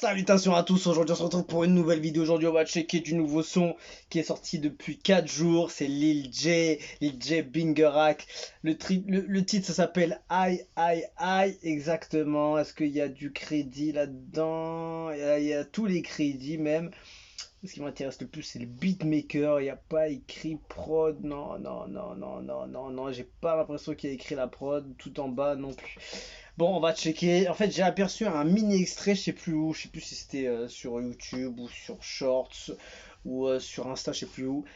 Salutations à tous, aujourd'hui on se retrouve pour une nouvelle vidéo. Aujourd'hui on va checker du nouveau son qui est sorti depuis 4 jours. C'est Lil J Bingerac. Le titre ça s'appelle Aïe Aïe Aïe exactement. Est-ce qu'il y a du crédit là-dedans? Il y a tous les crédits même. Ce qui m'intéresse le plus c'est le beatmaker. Il n'y a pas écrit prod. Non, non, non, non, non, non, non. J'ai pas l'impression qu'il y a écrit la prod tout en bas non plus. Bon, on va checker. En fait, j'ai aperçu un mini extrait, je sais plus où, je sais plus si c'était sur YouTube ou sur Shorts ou sur Insta, je sais plus où.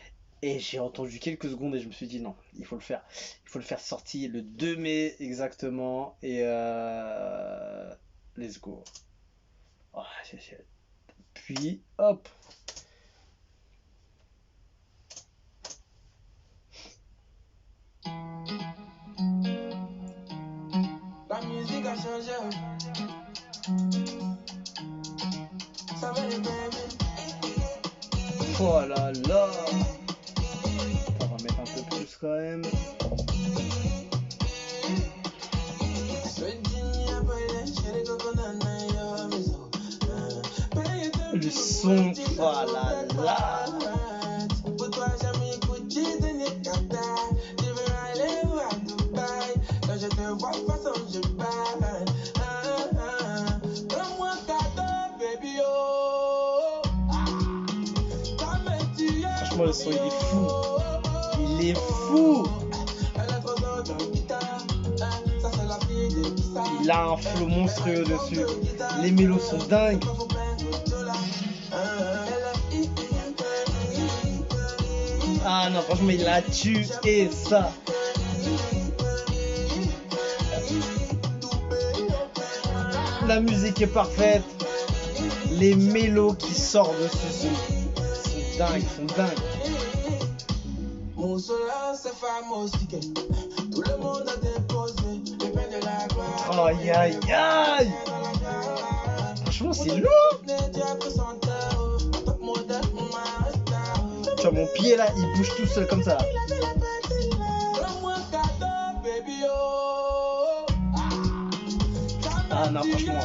Et j'ai entendu quelques secondes et je me suis dit non, il faut le faire. Il faut le faire sortir le 2 mai exactement. Et let's go. Oh, puis hop. La musique a changé. Ça va les bébés. Oh là là. On va mettre un peu plus quand même. Le son, oh là là. Pour toi, jamais écouté de Nekata. Je veux aller à Dubaï. Quand je te vois, façon je baille. Donne-moi un cadeau, baby, oh. Franchement, le son il est fou. Il est fou. Il a un flow monstrueux dessus. Les mélos sont dingues. Ah non, franchement, il a tué ça. La musique est parfaite. Les mélos qui sortent dessus sont dingues. Mon soleil, c'est fameux, tout le monde a déposé le pain de la gloire. Aïe aïe aïe. Franchement, c'est lourd. Tu vois, mon pied là, il bouge tout seul comme ça. Ah non, franchement.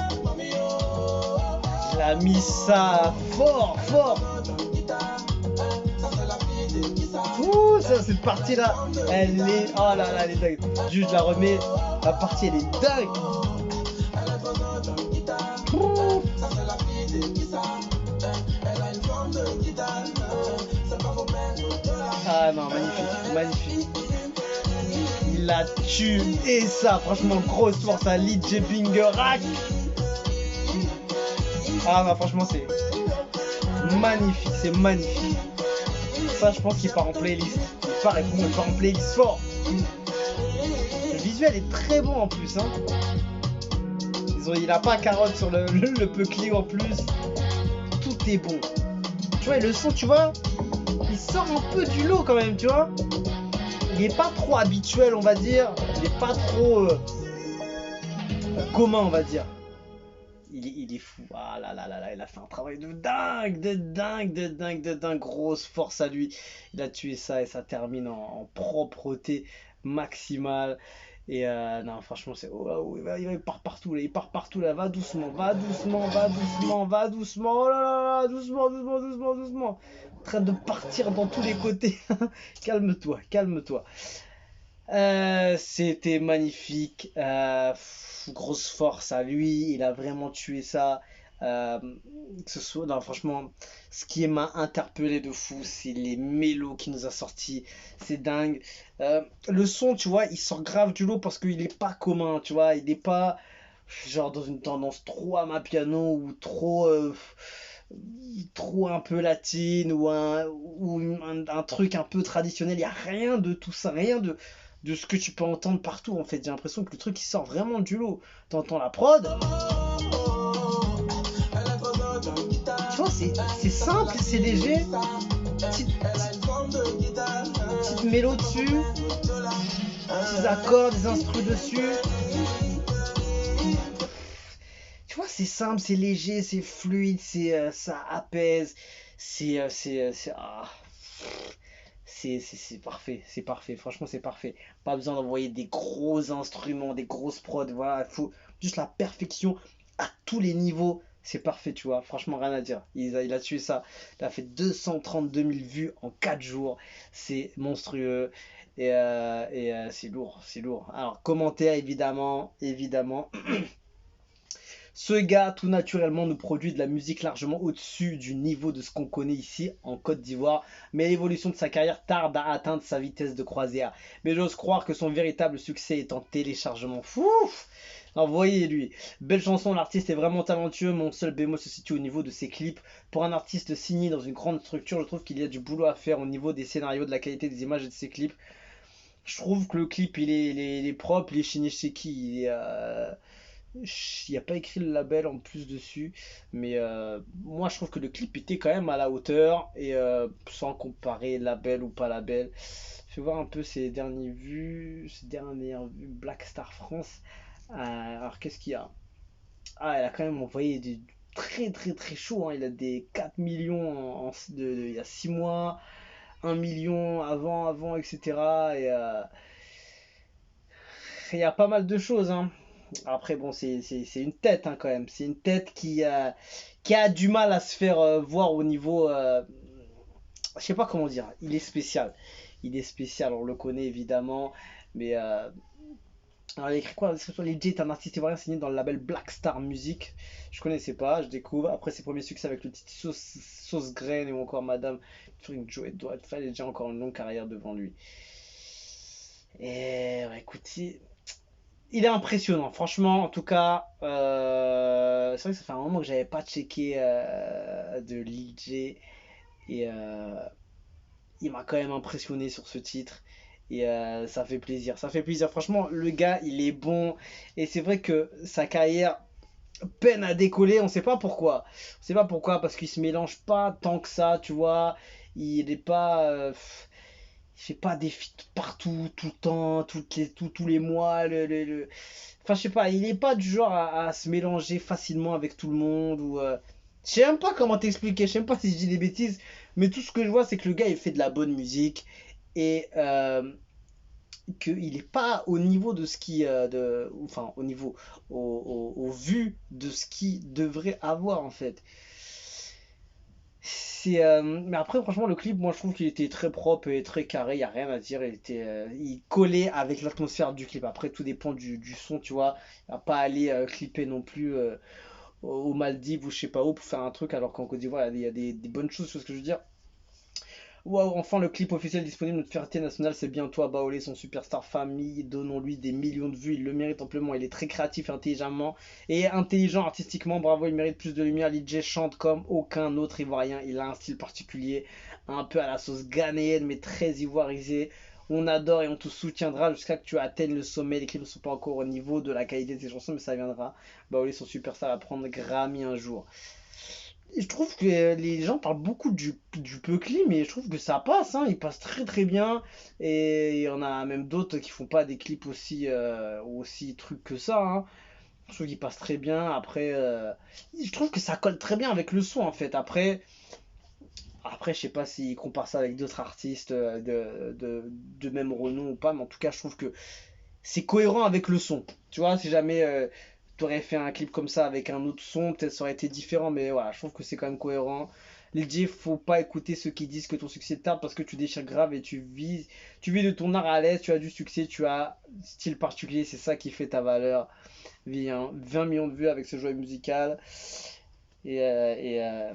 Il a mis ça fort. Ouh, ça, cette partie là, elle est. Oh là là, elle est dingue. Juste, je la remets. La partie, elle est dingue. Ouh. Ah non, magnifique. Il a tué ça. Franchement, grosse force à Lil J Bingerac. Ah non, franchement, c'est magnifique. Ça, je pense qu'il part en playlist. Il part en playlist fort. Le visuel est très bon en plus. Hein. Il a pas carotte sur le peu Clio en plus. Tout est bon. Tu vois, et le son, tu vois, il sort un peu du lot quand même, tu vois. Il est pas trop habituel, on va dire. Il est pas trop commun, on va dire. Il est fou. Ah là là là là, il a fait un travail de dingue. Grosse force à lui. Il a tué ça et ça termine en propreté maximale. Et non, franchement, c'est. Oh, il part partout là. Va doucement. Oh là là, doucement. En train de partir dans tous les côtés. Calme-toi. C'était magnifique. Grosse force à lui. Il a vraiment tué ça. Non, franchement, ce qui m'a interpellé de fou, c'est les mélos qu'il nous a sortis. C'est dingue. Le son, tu vois, il sort grave du lot parce qu'il est pas commun, tu vois. Il est pas genre dans une tendance trop amapiano ou trop un peu latine ou un truc un peu traditionnel. Il y a rien de tout ça, rien de ce que tu peux entendre partout en fait. J'ai l'impression que le truc il sort vraiment du lot. T'entends la prod. Tu vois, c'est simple, c'est léger. Petite mélo dessus. Petits accords, des instrus dessus. Tu vois, c'est simple, c'est léger, c'est fluide, ça apaise. C'est parfait. Franchement, c'est parfait. Pas besoin d'envoyer des gros instruments, des grosses prods. Voilà, il faut juste la perfection à tous les niveaux. c'est parfait, tu vois. Franchement, rien à dire. Il a tué ça. Il a fait 232 000 vues en 4 jours. C'est monstrueux. Et c'est lourd, c'est lourd. Alors, commentaire, évidemment, évidemment. Ce gars, tout naturellement, nous produit de la musique largement au-dessus du niveau de ce qu'on connaît ici en Côte d'Ivoire, mais l'évolution de sa carrière tarde à atteindre sa vitesse de croisière. Mais j'ose croire que son véritable succès est en téléchargement. Fouf! Envoyez-lui. Belle chanson, l'artiste est vraiment talentueux. Mon seul bémol se situe au niveau de ses clips. Pour un artiste signé dans une grande structure, je trouve qu'il y a du boulot à faire au niveau des scénarios, de la qualité des images et de ses clips. Je trouve que le clip il est propre, il est chez Sheki, il n'y a pas écrit le label en plus dessus, mais moi je trouve que le clip était quand même à la hauteur et sans comparer label ou pas label. Je vais voir un peu ses dernières vues Black Star France. Alors qu'est-ce qu'il y a? Ah, elle a quand même envoyé des très très très chaud, hein. Il a des 4 millions il y a 6 mois, 1 million avant, etc. Et il y a pas mal de choses, hein. Après, bon, c'est une tête, hein, quand même. C'est une tête qui a du mal à se faire voir au niveau. Je sais pas comment dire. Il est spécial. Il est spécial, on le connaît évidemment. Mais. Alors, il a écrit quoi? Lil J est un artiste ivoirien signé dans le label Black Star Music. Je connaissais pas, je découvre. Après ses premiers succès avec le titre Sauce Graine ou encore Madame Frank Joe Edouard. Il a déjà encore une longue carrière devant lui. Et ouais, écoute, il est impressionnant, franchement, en tout cas. C'est vrai que ça fait un moment que j'avais pas checké de Lil J. Et il m'a quand même impressionné sur ce titre. Et ça fait plaisir, ça fait plaisir. Franchement, le gars, il est bon. Et c'est vrai que sa carrière peine à décoller, on sait pas pourquoi. On sait pas pourquoi, parce qu'il se mélange pas tant que ça, tu vois. Il est pas. Il fait pas des feats partout, tout le temps, tous les mois. Enfin, je sais pas, il est pas du genre à se mélanger facilement avec tout le monde. Je sais même pas comment t'expliquer, je sais même pas si je dis des bêtises, mais tout ce que je vois, c'est que le gars, il fait de la bonne musique et qu'il est pas au niveau de ce qui. Enfin, au niveau, au vu de ce qu'il devrait avoir en fait. Mais après, franchement, le clip, moi je trouve qu'il était très propre et très carré, il n'y a rien à dire. Il collait avec l'atmosphère du clip. Après, tout dépend du son, tu vois. Il va pas aller clipper non plus aux Maldives ou je sais pas où pour faire un truc, alors qu'en Côte d'Ivoire, il y a des bonnes choses, tu vois ce que je veux dire. Waouh, enfin le clip officiel disponible, notre fierté nationale, c'est bientôt à Baolé, son superstar famille. Donnons-lui des millions de vues, il le mérite amplement. Il est très créatif et intelligent artistiquement. Bravo, il mérite plus de lumière. Lil chante comme aucun autre ivoirien. Il a un style particulier, un peu à la sauce ghanéenne, mais très ivoirisé. On adore et on te soutiendra jusqu'à que tu atteignes le sommet. Les clips ne sont pas encore au niveau de la qualité de tes chansons, mais ça viendra. Baolé, son superstar, va prendre Grammy un jour. Je trouve que les gens parlent beaucoup du Peucli, mais je trouve que ça passe, hein, il passe très très bien. Et il y en a même d'autres qui font pas des clips aussi trucs que ça, hein. Je trouve qu'il passe très bien. Après, je trouve que ça colle très bien avec le son en fait. Après, je sais pas s'ils comparent ça avec d'autres artistes de même renom ou pas, mais en tout cas, je trouve que c'est cohérent avec le son. Tu vois, si jamais t'aurais fait un clip comme ça avec un autre son, peut-être ça aurait été différent, mais voilà, je trouve que c'est quand même cohérent. Lil faut pas écouter ceux qui disent que ton succès tarde parce que tu déchires grave et tu vis de ton art à l'aise, tu as du succès, tu as un style particulier, c'est ça qui fait ta valeur. Viens, 20 millions de vues avec ce jeu musical. Et, euh,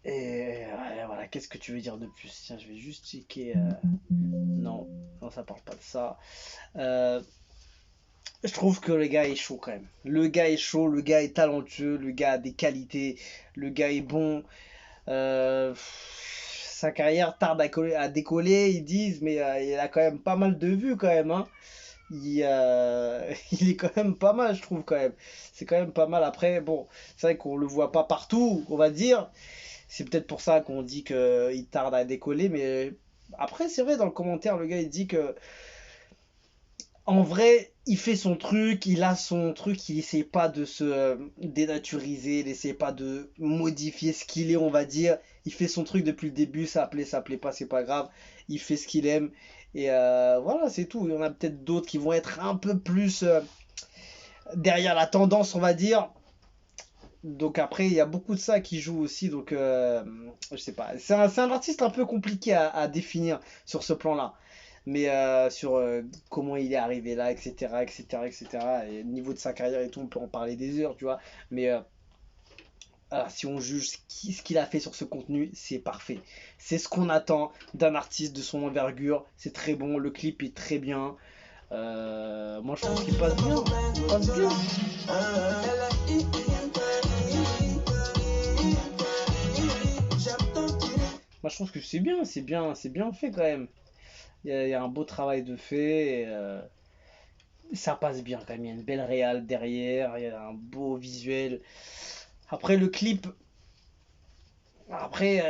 et, euh, voilà, qu'est-ce que tu veux dire de plus? Tiens, je vais juste checker. Non, non, ça parle pas de ça. Euh, Je trouve que le gars est chaud quand même. Le gars est chaud, le gars est talentueux, le gars a des qualités, le gars est bon. Sa carrière tarde à décoller, ils disent, mais il a quand même pas mal de vues quand même, hein. Il est quand même pas mal, je trouve quand même. C'est quand même pas mal. Après, bon, c'est vrai qu'on le voit pas partout, on va dire. C'est peut-être pour ça qu'on dit qu'il tarde à décoller, mais après, c'est vrai, dans le commentaire, le gars il dit que en vrai, il fait son truc, il a son truc, il essaie pas de se dénaturiser, il essaie pas de modifier ce qu'il est, on va dire. Il fait son truc depuis le début, ça plaît pas, c'est pas grave. Il fait ce qu'il aime. Et voilà, c'est tout. Il y en a peut-être d'autres qui vont être un peu plus derrière la tendance, on va dire. Donc après, il y a beaucoup de ça qui joue aussi, donc je sais pas. C'est un artiste un peu compliqué à définir sur ce plan-là. Mais sur comment il est arrivé là, etc., etc., etc. Et au niveau de sa carrière et tout, on peut en parler des heures, tu vois. Mais si on juge ce qu'il a fait sur ce contenu, c'est parfait. C'est ce qu'on attend d'un artiste de son envergure. C'est très bon, le clip est très bien. Moi, je trouve qu'il passe bien. Il passe bien. Moi, je trouve que c'est bien, c'est bien fait quand même. Il y a un beau travail de fait. Et, ça passe bien quand même. Il y a une belle réal derrière. Il y a un beau visuel. Après, le clip. Après,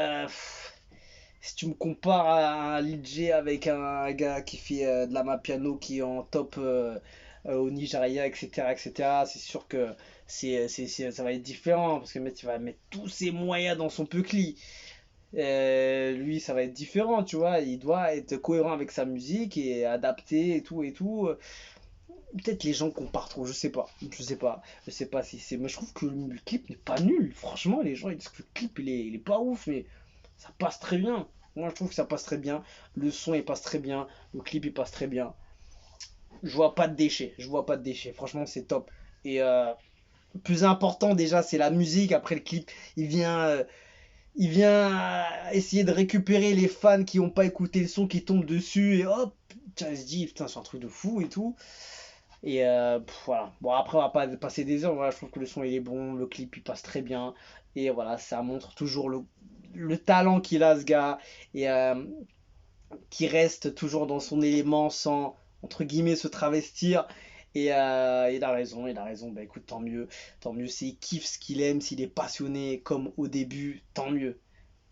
si tu me compares à un Lil J avec un gars qui fait de la piano qui est en top au Nigeria, etc., etc., c'est sûr que ça va être différent parce que le mec il va mettre tous ses moyens dans son peucli. Lui, ça va être différent, tu vois. Il doit être cohérent avec sa musique et adapté et tout et tout. Peut-être les gens comparent trop, je sais pas. Je sais pas si c'est. Mais je trouve que le clip n'est pas nul. Franchement, les gens ils disent que le clip il est pas ouf, mais ça passe très bien. Moi, je trouve que ça passe très bien. Le son il passe très bien. Le clip il passe très bien. Je vois pas de déchets. Je vois pas de déchets. Franchement, c'est top. Et le plus important déjà, c'est la musique. Après le clip, il vient essayer de récupérer les fans qui n'ont pas écouté le son, qui tombent dessus, et hop, tu se dit, putain, c'est un truc de fou et tout. Et voilà. Bon, après, on va pas passer des heures. Voilà, je trouve que le son il est bon, le clip il passe très bien. Et voilà, ça montre toujours le talent qu'il a, ce gars. Et qui reste toujours dans son élément sans, entre guillemets, se travestir. Et il a raison, il a raison. Bah écoute, tant mieux. S'il kiffe ce qu'il aime, s'il est passionné comme au début, tant mieux.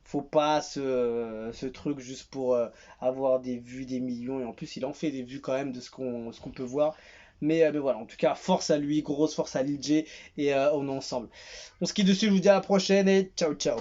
Faut pas ce truc juste pour avoir des vues, des millions. Et en plus, il en fait des vues quand même de ce qu'on peut voir. Mais voilà, en tout cas, force à lui, grosse force à Lil J. Et on est ensemble. On se quitte dessus, je vous dis à la prochaine et ciao ciao.